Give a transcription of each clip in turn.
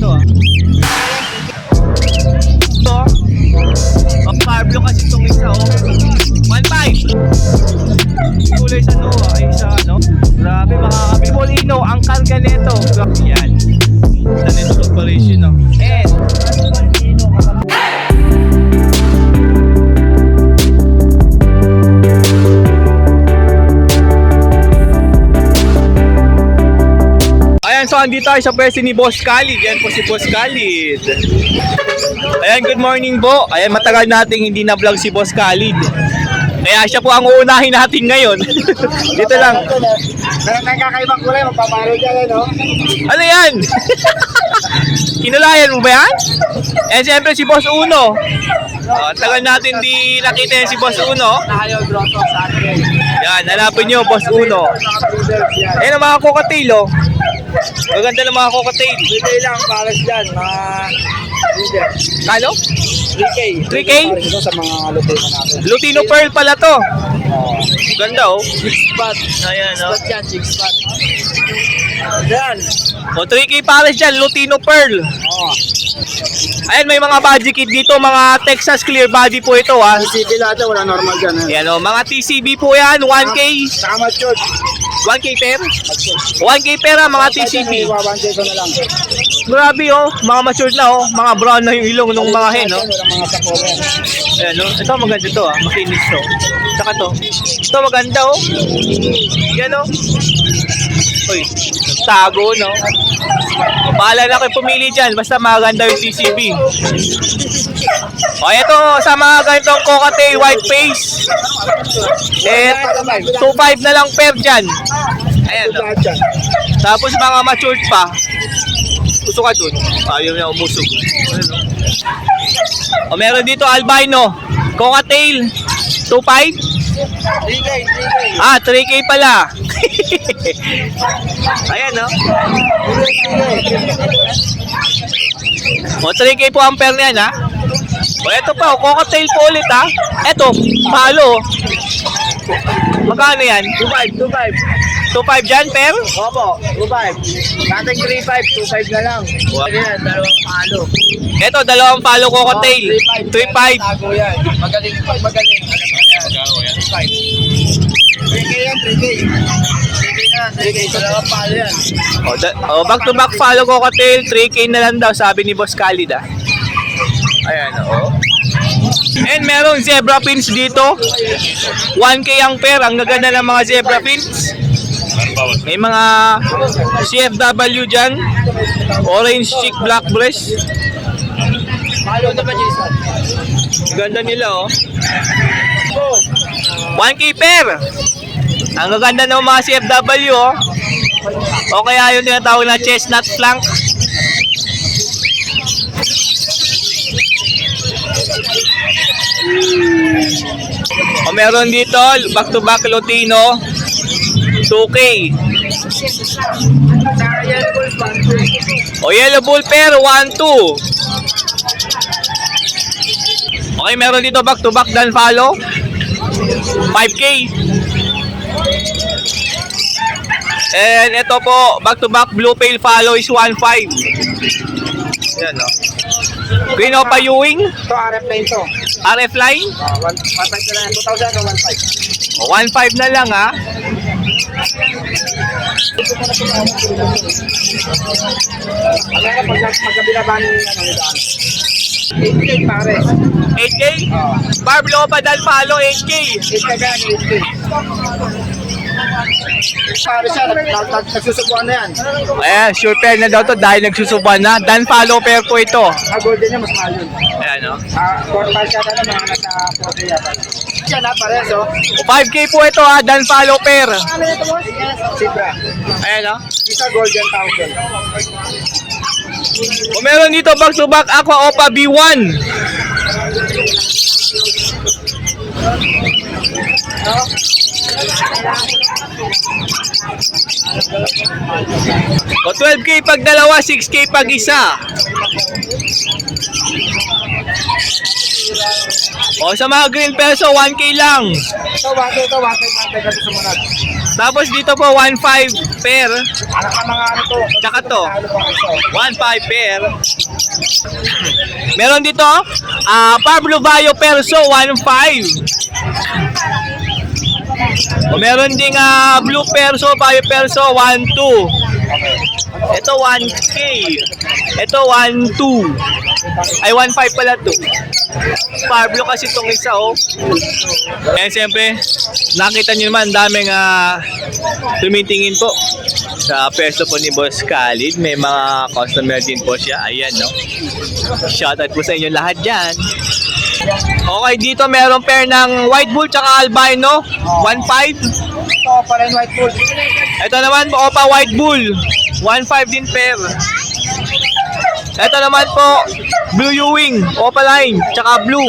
to ah. Ito, Pablo kasi itong isa oh. 1.5. Kulay sa Noah ay sa ano. Grabe makakabili. Molino, ang karga neto. Yan. Sa neto operation no. And ayan, so andito tayo sa pwesto ni Boss Khalid. Yan po si Boss Khalid. Ayan, good morning po. Ayan, matagal nating hindi na vlog si Boss Khalid. Kaya siya po ang uunahin natin ngayon. Dito lang. Meron tayong kakaibang kulay, magpaparo dyan, no? Ano yan? Kinulayan mo ba yan? And siyempre si Boss Uno. Tagal natin di nakita yan si Boss Uno. Nakayaw grotto sa akin. Yan, hanapin nyo Boss Uno. Ayan ang mga cocktail oh. Maganda ng mga cocktail. Bigay lang, pares dyan, mga leader. Kano? 3K. 3K? Pares ito sa mga lutino natin. Lutino Pearl pala to. Ganda oh. 6 spot. Ayan oh. Spot yan, 6 spot. Yan. O 3K pares dyan, Lutino Pearl. Oo. Ayan, may mga body kit dito, mga Texas Clear Body po ito ha. CCP lahat yan, wala normal dyan. Ayan o, mga TCB po yan, 1K. Saka matured. 1K pair? 1K pair ha, mga TCB. Iwabansin ko na lang. Grabe oh, mga matured na oh, mga brown na yung ilong ng mga hen no. Walang mga sakome. Ayan o, ito maganda to ha, makinis to. Saka to, ito maganda oh. Yan oh. Uy, tago no. Bahala na kayo pumili dyan, basta maganda yung TCB. O ito, sa mga ganitong cocktail white face. Eh, 2.5 na lang per dyan. Ayan no. Lahat dyan. Tapos mga matured pa. Gusto ka dun. Ayaw niya umusog. Ayan, no? O meron dito albino. Cocktail. 2.5. 3K, 3K. Ah, 3K pala. Ayan no. O 3K po ang pair niyan ha. O eto pa, cocktail po ulit ha. Eto, palo. Magkano yan? 2.5, 2.5. 2.5 dyan, pair? Opo, 2.5. Dating 3.5, 2.5 na lang. Wow. Yan, dalawang palo. Eto, dalawang palo cocktail. 3.5. Tago yan. Magaling pag magaling. Alam mo yan. 3.5. 3K yan, 3K. 3K na, 3K. Dalawang palo yan. O, back to back follow cocktail. 3K na lang daw, sabi ni Boss Khalid ah. Ayan o. And merong zebra pins dito. 1K ang pair. Ang gaganda ng mga zebra pins. May mga CFW dyan. Orange cheek black breast. Palo naman, Jason. Ganda nila oh. 1K pair. Ang gaganda ng mga CFW oh. O kaya yun tinatawag na chestnut flank. O meron dito back to back Lutino 2K. O yellow bull pair 1-2. Okay, meron dito back to back Dan Follow 5K. And ito po back to back Blue Pale Follow is 1.5. Yan o. Green Opa Ewing Ito, RF line to. RF line 1.5 na lang. 2,000 o 1.5. 1.5 na lang ha. Ano ka pag magkabila ng ano daan? 8K pares. 8K? Barb Lopa Dan Follow 8K. 8K yan, 8K. Pares yan, nagsusubuan na yan. Ayan, sure pair na daw to dahil nagsusuban na. Dan Follow pair po ito. Golden niya, mas mahal yun. Ayan o. 4.5 yata na mga nasa 40 yata. Yan ha, pares oh. 5K po ito ha, Dan Follow pair. Sibra. Ayan o. Isa golden thousand. O meron dito back to back Aqua Opa B1. O 12K pag dalawa, 6K pag isa. O sa mga green peso, 1K lang. Ito, 1K ito, 1.5 kasi sumunod. Tapos dito po, 1.5 pair. Anak na mga ano to. Tsaka to, Ano pang iso? 1.5 pair. Meron dito, Pablo Bayo Perso, 1.5. O meron ding Blue Perso, Bayo Perso, 1.2. Ito 1K. Ito 1.2. Ay 1.5 pala to. Pablo kasi itong isa oh. Ayan siyempre, nakita nyo naman daming tumitingin po sa peso po ni Boss Khalid. May mga customer din po siya. Ayan no. Shoutout po sa inyo lahat dyan. Okay, dito meron pair ng white bull tsaka albino. 1.5. Ito pa rin white bull. Ito naman po, Opa White Bull. 1.5 din pair. Ito naman po, Blue Ewing, Opaline, tsaka Blue.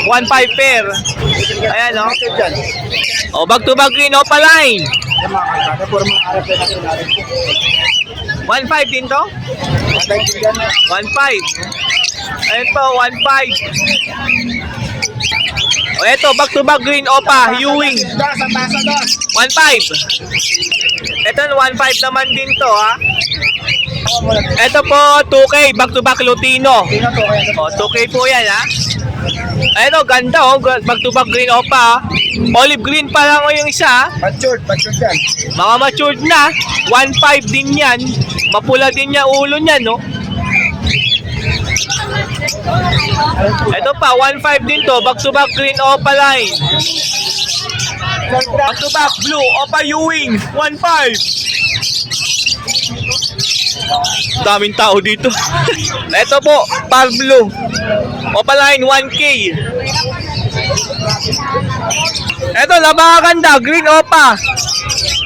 1.5 pair. Ayan o. Ito dyan. O, back to back green, Opaline. Yung mga kalkada, puro mga arap na natin natin. 1.5 din to? Matay din dyan. 1.5. Ayan po, 1.5. O, eto, back to back green, Opa, Ewing. Dos, ang tasa dos. 1.5. Ito, 1.5 naman din to, ha. Ito po, 2K, back to back Lutino. Tingnan to kaya. O, 2K po yan, ha. Ayun o, ganda o. Back to back green Opa. Olive green pa lang o yung isa, ha. Matured yan. Mga matured na. 1.5 din yan. Mapula din niya ulo niya, no? Ito pa, 1.5 din to. Back to back green Opa line. Back to back blue Opa Ewing. 1.5. Daming tao dito. Ito po, Pablo. Opaline 1K. Ito, napakaganda. Green Opa.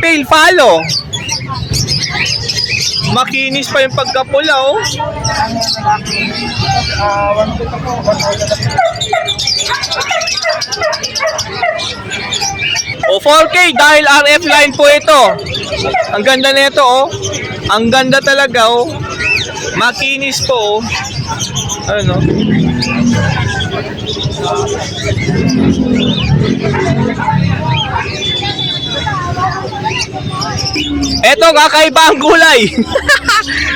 Pale follow. Makinis pa yung pagkapula, oh. O 4K dahil RF line po ito. Ang ganda nito, oh. Ang ganda talaga, oh. Makinis po, oh. Ano? Eto, kakaiba ang kulay.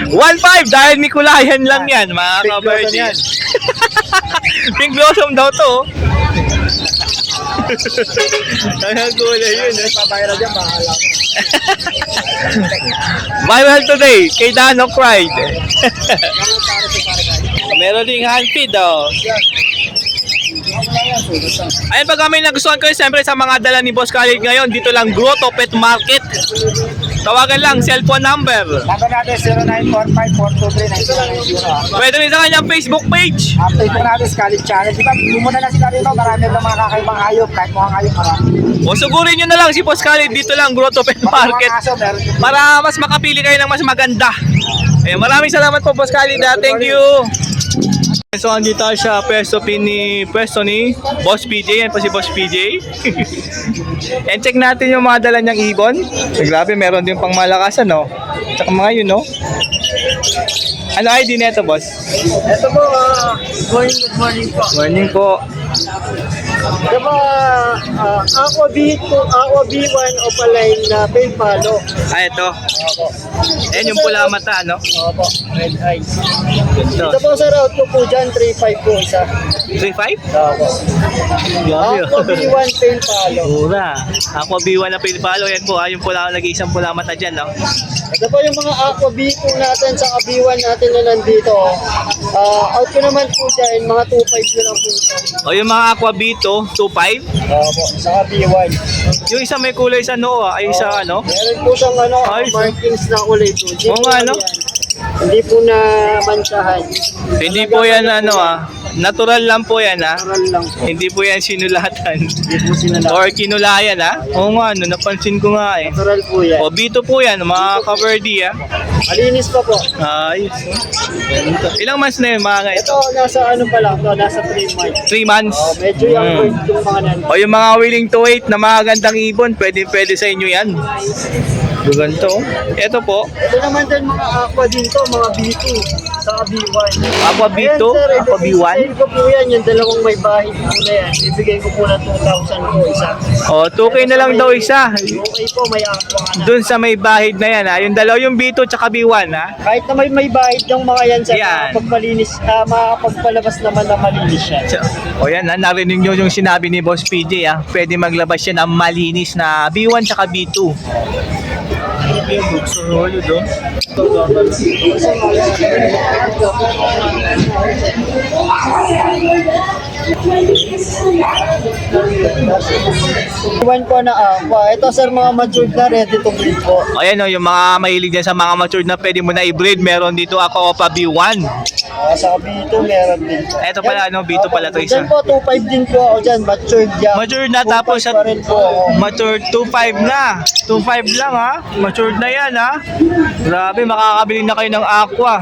1.5 dahil may kulayan lang yan, mga Pink blossom ka-virgin. yan. Pink blossom daw to, oh. Ang kulay yun, eh. Pabayra dyan, bahala ko. Viral today, kay Dano Pride. Para sa para Meron ding handfeed, oh. Ayun, pag may nagustuhan ko, siyempre sa mga dala ni Boss Khalid ngayon, dito lang Grotto Pet Market. Tawagan lang, cellphone number. Number natin 0945-423-990. Pwede rin sa kanyang Facebook page. Update po natin sa Khalid Channel. Di ba, pumunta na sila rito. Marami lang mga kakaibang hayop. Kahit mukhang hayop, marami. O sugurin nyo na lang si Boss Khalid, dito lang Grotto Pet Market. Mga aso, meron din. Para mas makapili kayo ng mas maganda. Ayun, maraming salamat po Boss Khalid. Thank you. So andito siya pwesto ni Boss PJ. Yan po si Boss PJ. And check natin yung mga dala niyang ibon. So, grabe, meron din pang malakasan, no? Tsaka mga yun, no? Ano ID nito, boss? Ito po, good morning po. Morning po. Ito po, Aqua B1 Opaline na pale palo. Ah, ito. Opo. Ayan yung pula mata, no? Opo, red eyes. Ito. Ito po sa route ko po dyan, 3.5 po isa. 3.5? Opo. Aqua B1 pale palo. Mura. Ako B1 na pinipalo. Yan po, yung pula, nag-iisang pula mata dyan, no? Ito po yung mga Aqua B po natin sa B1 natin na nandito. Out ko naman po dyan, mga 2.5 na lang po ito. O yung mga Aqua B2, 2.5. Opo, sa B1. Yung isa may kulay sa noo, ay isa ano? Meron po siyang Ayos, markings na kulay po. Hindi Oo po nga, no? yan. Hindi po na mansahan. Hindi po yan ano natural lang po yan Natural lang po. Hindi po yan sinulatan. Hindi po sinala. Or kinulayan Oo nga, napansin ko nga eh. Natural po yan. O B2 po yan, mga ka-verdi Malinis pa po. Ayos. Ilang months na yun mga ito? Ito, nasa ano pa lang to, nasa 3 months. 3 months. Medyo yung bird yung mga nandito. O yung mga willing to wait na mga gandang ibon, pwede sa inyo yan. Ganito. Ito po. Ito naman din mga aqua din to, mga B2 sa B1. Aqua B2, Ayan, sir, Aqua B1. sale ko po yan, yung dalawang may bahid po na yan. Bibigay ko po na 2,000 po isa. Oh, 2K na lang daw isa. Okay po, may aqua ka na. Doon sa may bahid na yan ha. Yung dalawa, yung B2 tsaka B1 ha. Kahit na may bahid ng mga yan, sir, Yan. makapagpalabas naman na malinis yan. O yan ha, narinig nyo yung sinabi ni Boss PJ ha. Pwede maglabas siya ng malinis na B1 tsaka B2. Iwan po na aqua. Ito, sir, mga matured na ready to breed po. O yan o, yung mga mahilig dyan sa mga matured na pwede mo na i-breed. Meron dito ako Opa B1. Sa B2 meron din po. Ito pala, ano, B2 pala to isa. Dyan po, 2.5 din po ako dyan. Matured yan. Matured na, tapos 2.5 pa rin po ako. matured 2.5 na. 2.5 lang ha. Matured na yan ha. Grabe, makakabili na kayo ng aqua.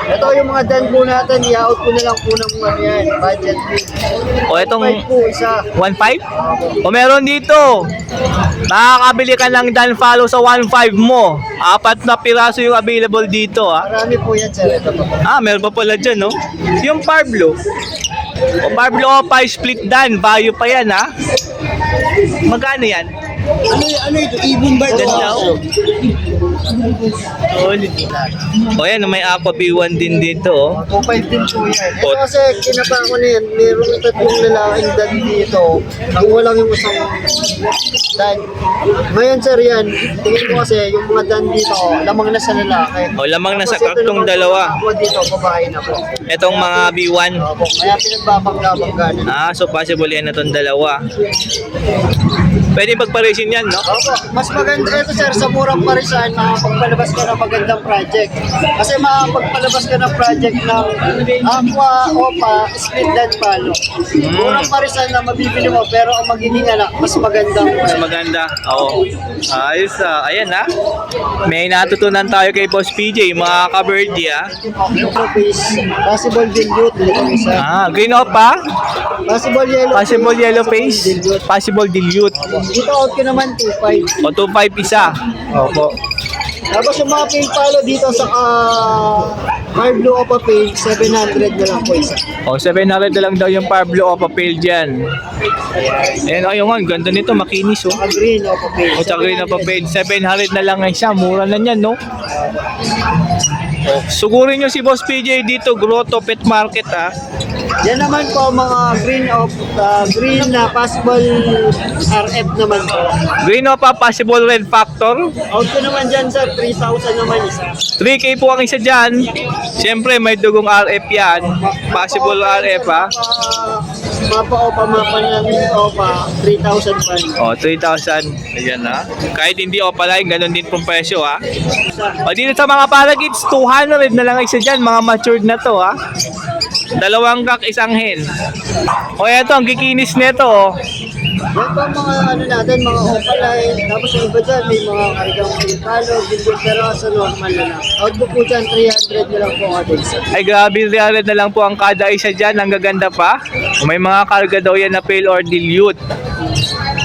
Ito yung mga dan po natin. I-out ko na lang po ng mga yan. Budget din. O itong 5 po isa. 1.5? O meron dito. Makakabili ka ng Dan Follow sa 1.5 mo. 4 na piraso yung available dito ha. Marami po yan, sir. Ito po. Meron pa pala dyan no. Yung Pablo. O Pablo Opa split Dan. Bayo pa yan ha. Magkano yan? Ano ito? Ibon ba ito? Ganda, oh. O yan, may Aqua B1 din dito oh. 2.5 din po yan. Ito Pot. kasi kinaba ko na yan. Meron tatlong lalaking dan dito. Nakuha lang yung isang dan. Ngayon, sir, yan. Tingin ko kasi yung mga dan dito, lamang na sa lalaki. O lamang na sa Kasi ito kartong naman dalawa. Ako dito, babae na po. Etong mga B1. Opo, kaya pinagbabangga-bangga na. So possible yan na itong dalawa. Pwede pagparisin yan, no? Opo, mas maganda ito, sir, sa murang parisan, makapagpalabas ka ng magandang project. Kasi makapagpalabas ka ng project ng aqua, opa, split dan palo. Murang parisan na mabibili mo, pero ang magiging anak, mas magandang Mas maganda. Oo. Ayos ayan ha. May natutunan tayo kay Boss PJ, mga ka-birdie ha. Possible dilute, dito isa. Green Opa, Possible yellow possible yellow face, dilute. possible dilute. Dito out ko naman 2.5. O 2.5 isa. Opo. Tapos yung mga pink palo dito sa Fire Blue Opa Pale, 700 na lang po isa. O 700 na lang daw yung Pablo Opa Pale dyan. Ayan o, yung ganda nito, makinis o. Mga green Opa Pale. O tsaka green Opa Pale, 700 na lang isa. Mura na yan, no? Sugurin nyo si Boss PJ dito, Grotto Pet Market ha. Yan naman po mga green na possible RF naman po. Green Opa, possible red factor. Out ko naman dyan sa 3,000 naman isa. 3K po ang isa dyan. Siyempre, may dugong RF yan. Possible RF ha. Mapa Opa, mapa namin Opa, 3,000 pa rin. O, 3,000. Ayan ha. Kahit hindi Opa line, ganun din pong presyo ha. O, dito sa mga parakeets, 200 na lang isa dyan. Mga matured na to ha. Dalawang kak, isang hen. O, eto, ang kikinis nito oh. Yan po mga ano natin, mga Opa line. Tapos yung iba dyan, may mga karigang palo, billion, pero sa normal na lang. Outbook po dyan, 300 na lang po kada isa. Ay grabe, 300 na lang po ang kada isa dyan. Ang gaganda pa. May mga karga daw yan na pale or dilute.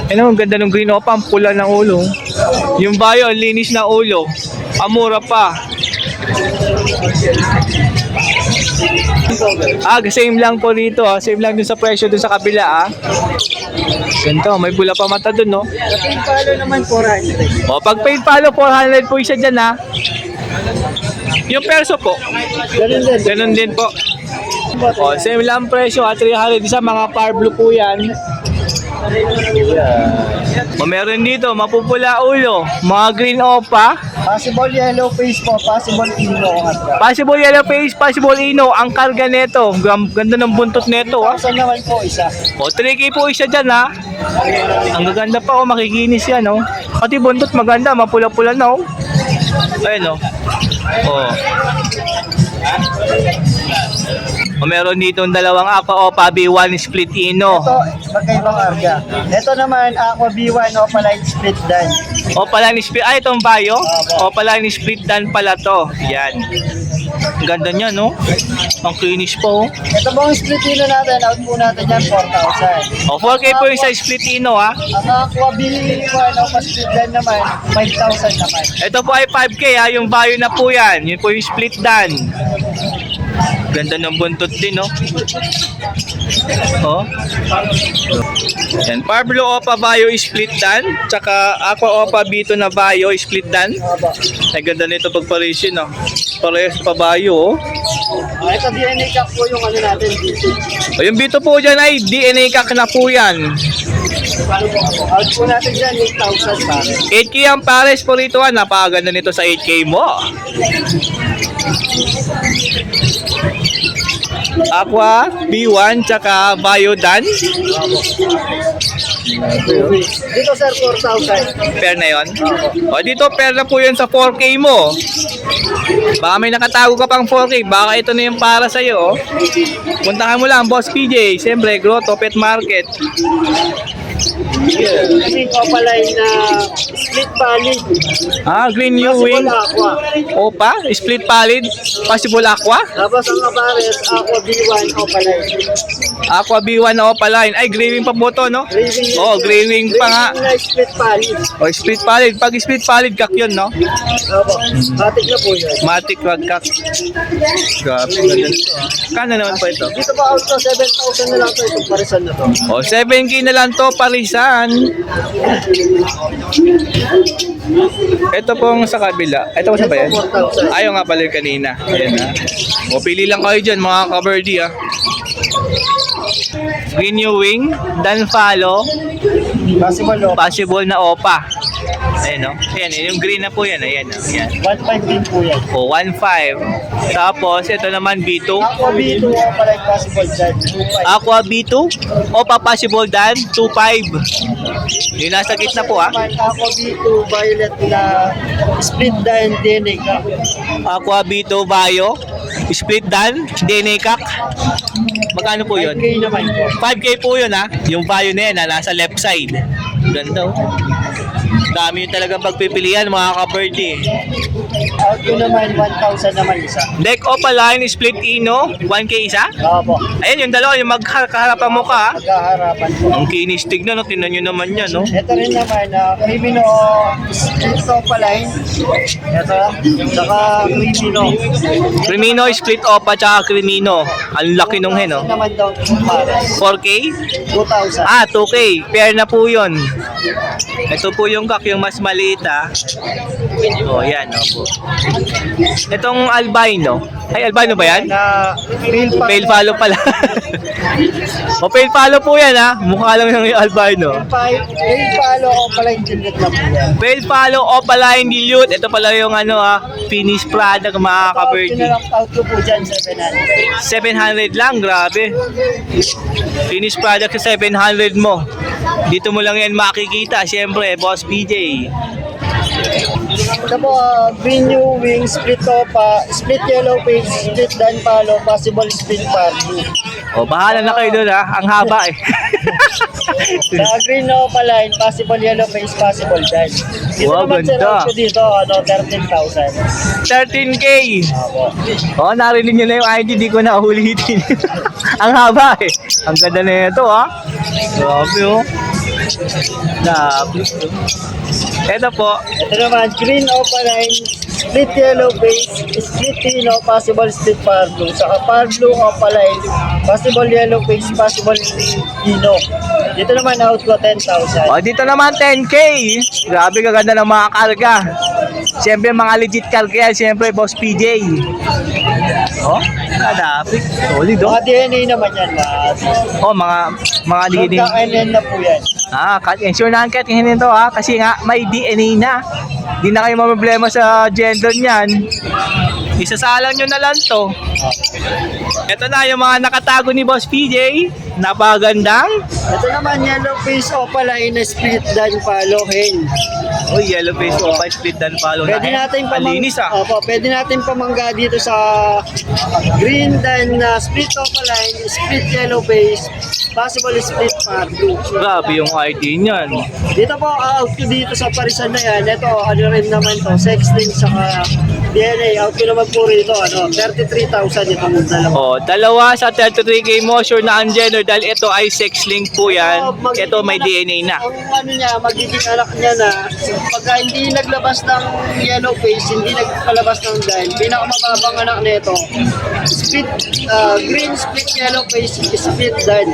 Ano, ang ganda ng green opa, ang pula ng ulo. Yung bayo, ang linis na ulo. Amura pa. Same lang po dito. Same lang dun sa presyo dun sa kabila. Ganito, may pula pa mata dun, no? Sa pink palo naman, 400. O, pag paid follow, 400 po isa dyan, ha? Yung perso po. Ganun din. Ganun din po. O, same lang presyo, 300 isa, mga par blue po yan. O, meron dito, mapupula ulo, mga green opa, Possible yellow face po, possible ino. possible yellow face, possible ino, ang karga neto, ganda ng buntot neto, ha. 1,000 naman po isa. O, 3K po isa dyan, ha. Ang gaganda pa, makikinis yan, oh. Pati buntot maganda, mapula-pula na, oh. Ayun, oh. O, meron dito dalawang Aqua Opa B1 split ino. Ito, magkaibang arga. Ito naman, Aqua B1 Opa Light Split Dan. Opa line split, itong bayo. Opa line split dan pala to. Yan. Ang ganda niya, no? Ang finish po. Ito po ang split natin, out po natin yan, 4,000. O, 4K po yung sa Splitino, ha? Ang Aqua B1 o pa-split dan naman, 5,000 naman. Ito po ay 5K, ha? Yung value na po yan. Yun po yung split dan. Ganda ng buntot din, no? Oh. Yan, Pablo Opa Bayo split dan, tsaka Aqua Opa Bito na Bayo split dan. Aba. Ay ganda nito pagparisyon, no? Parehas pa Bayo, oh. Ito DNA cap po yung ano natin dito. O, yung Bito po dyan ay DNA kak na po yan. Out po natin dyan, 8,000 pare. 8K ang pares po rito, ha? Napakaganda nito sa 8K mo. Aqua, B1, tsaka Bayo Dan. Dito sir, 4,000. Pair na yon. O dito, pair na po yun sa 4K mo. Baka may nakatago ka pang 4K. Baka ito na yung para sa'yo. Oh. Puntahan mo lang, Boss PJ. Siyempre, Grotto Pet Market. Kasi Opaline na split valid. Ah, Green New Wing. Possible Aqua. Opa, split pallid. Possible Aqua. Tapos ang kapares, Aqua B1 Opaline. Aqua B1 na Opaline. Ay, gray wing pa po to, no? Graving Oo, gray wing pa nga. na split valid. O, split pallid. Pag split pallid, kak yun, no? Opo, matik na po yun. Matic wag kak. Grabe, ganda nito, ah. Kano naman po ito? Dito ba out to 7,000 na lang to itong parisan na to. O, 7K na lang to, parisan. Ito pong sa kabila. Ito po sa ba yan? 4,000. Ayaw nga pala yung kanina. Ayan, ha. O, pili lang kayo dyan, mga ka-birdie, ha. Green New Wing, Dan Follow, Possible Aqua. possible na Opa. Ayan, no? Ayan, yung green na po yan. Ayan, no? Ayan. 1.5 din po yan. O, 1.5. Tapos, ito naman B2. Aqua B2 Opaline possible dyan. 2.5. Aqua B2. Opa possible dan 2.5. Yung nasa gitna po, ha. Aqua B2 violet na split dan DNA ka. Aqua B2 Bayo. Split dan. DNA kak. Magkano po yun? 5K naman po. 5K po yun, ha. Yung Bayo na yan, ha. Nasa left side. Ganda, oh. Dami yung talagang pagpipilian, mga ka-birdie. Out ko naman, 1,000 naman isa. Deck Opaline, split Ino, 1K isa. Opo, Ayan, yung dalawa, yung magkaharapan mo ka, ha. magkaharapan po. Ang kinis tignan, no? Tingnan nyo naman yan, no? Ito rin naman, Crimino split Opaline. Ito, saka Crimino. Crimino, split Opa, tsaka Crimino. Ang laki nung hen, no? Ito naman daw, para 4K? 2,000. Ah, 2K. Pair na po yun. Ito po yung kak, yung mas maliit, ha. O, yan, o po. Itong albino. Ay, albino ba yan? Na Pale follow pala. O, pale follow po yan, ha. Mukha lang yung albino. Pale palo Opaline Gillet na po yan. Pale follow, Opaline, dilute. Ito pala yung ano, finished product, mga Out ko ka-birdie. na lang, out ko po dyan, 700. 700 lang, grabe. Finished product sa 700 mo. Dito mo lang yan makikita, syempre, Boss PJ. Ito po, Green New Wing, split Opa, split Yellow Face, split Dan Palo, possible split Pardo. O, bahala na kayo doon, ha. Ang haba, eh. Sa Green Opaline, possible Yellow Face, possible Dan. Dito Wow, naman sir, ganda. out ko dito, 13,000. 13K. Opo. O, narinig nyo na yung ID, di ko na ulitin. Ang haba, eh. Ang ganda na ito, ha. Grabe, oh. Grabe. Ito po, Ito naman, Green Opaline, split Yellow Face, split Tino, possible split Pardo. Saka Pardo Opaline, possible Yellow Face, possible Tino. Dito naman, out ko 10,000. o, dito naman 10K. Grabe, kaganda ng mga karga. Siyempre, mga legit karga yan. Siyempre, Boss PJ. O, kadapit. Solid, oh. Mga DNA naman yan lahat. O, mga DNA. Magka-NN na po yan. Ah, ensure na ang katihin nito, ha. Kasi nga, may DNA na. Di na kayo problema sa gender niyan. Isasalang nyo na lang to. Ito na yung mga nakatago ni Boss PJ. Napagandang. Ito naman, yellow face opaline na split dan palo hen. Uy, yellow face opa split dan palo na. Pwede natin Alinis ah. Opo, pwede natin pamangga dito sa green dan split opaline, split yellow face, possible split pardo. Grabe yung ID niyan. Dito po, out ko dito sa parisan na yan. Ito, ano rin naman to, sexting saka DNA. Out ko naman po rito, 33,000 itong dalawa. Oh, dalawa sa 33K mo, sure na ang gender dahil ito ay sex link po yan. Ito may DNA na. Ang ano niya, magiging anak niya na, pagka hindi naglabas ng yellow face, hindi nagpalabas ng dahil, pinakamababang anak nito, split, green split yellow face, split dahil.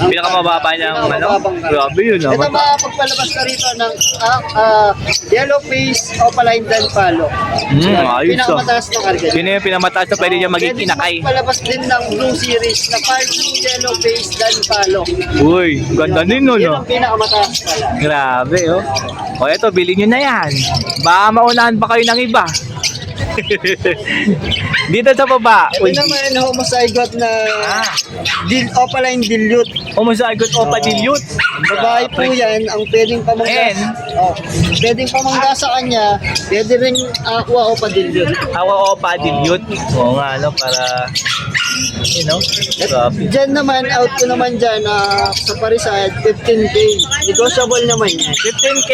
Pinakamababa niyang ano? Grabe yun Ito naman. makapagpalabas ka rito ng yellow face opaline dan palo. Ayos ah. Pinakamataas ng karga. Yun na yung pinamataas na pwede niya maging kinakay. Palabas din ng blue series na Pardo yellow face dan palo. Uy, ganda din no, Yun no? ang pinakamataas pala. Grabe oh. O eto, bilhin nyo na yan. Baka maunahan pa kayo ng iba. Dito sa baba. Ito naman homozygote na opaline dilute. Homozygote opa dilute. Babae po yan, ang pwedeng pamangga. And? Pwedeng pamangga sa kanya, pwede rin aqua opa dilute. Hawa opa dilute. Oo nga, no? Para, you know, grabe. Diyan naman, out ko naman dyan sa Parisad, 15K. Negotiable naman yan. 15K,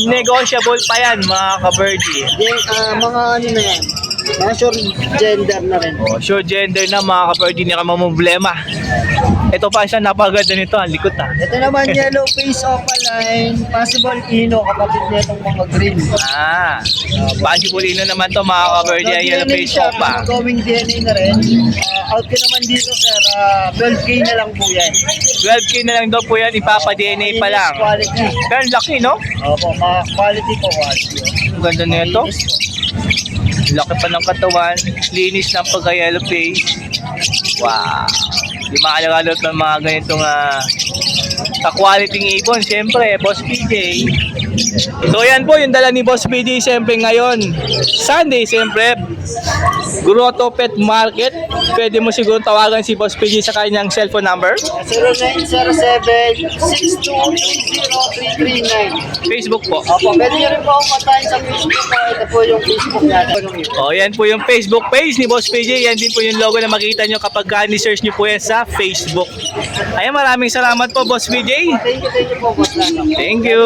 negotiable pa yan, mga ka-birdie. Then, mga ano na yan, mga sure gender na rin. Oh, sure gender na, mga ka-birdie, hindi ka mamumblema. Ito pa siya, napaganda nito, ang likot ah. Ito naman, yellow face opaline, possible ino, kapatid niya itong mga green. Possible ino naman to, mga ka-birdie, ay yellow face siya, opa. going DNA na rin. Out ko naman dito, sir, 12K na lang po yan. 12K na lang daw po yan, ipapa-DNA pa lang. Quality. Pero ang laki, no? Opo, quality po, quality. Ang ganda nito. Laki pa ng katawan, linis ng pagka-yellow face. Wow. Di makalagalot ng mga ganitong ka-quality ibon. Siyempre, Boss PJ. So yan po yung dala ni Boss PJ siyempre ngayon. Sunday siyempre. Grotto Pet Market. Pwede mo siguro tawagan si Boss PJ sa kanyang cellphone number. 0907-6230-339. Facebook po. Opo, pwede nyo rin po akong kontakin sa Facebook po. Ito po yung Facebook natin. O, yan po yung Facebook page ni Boss PJ. Yan din po yung logo na makita nyo kapag ni-search nyo po yan sa Facebook. Ayan, maraming salamat po, Boss PJ. Thank you po, boss. Thank you.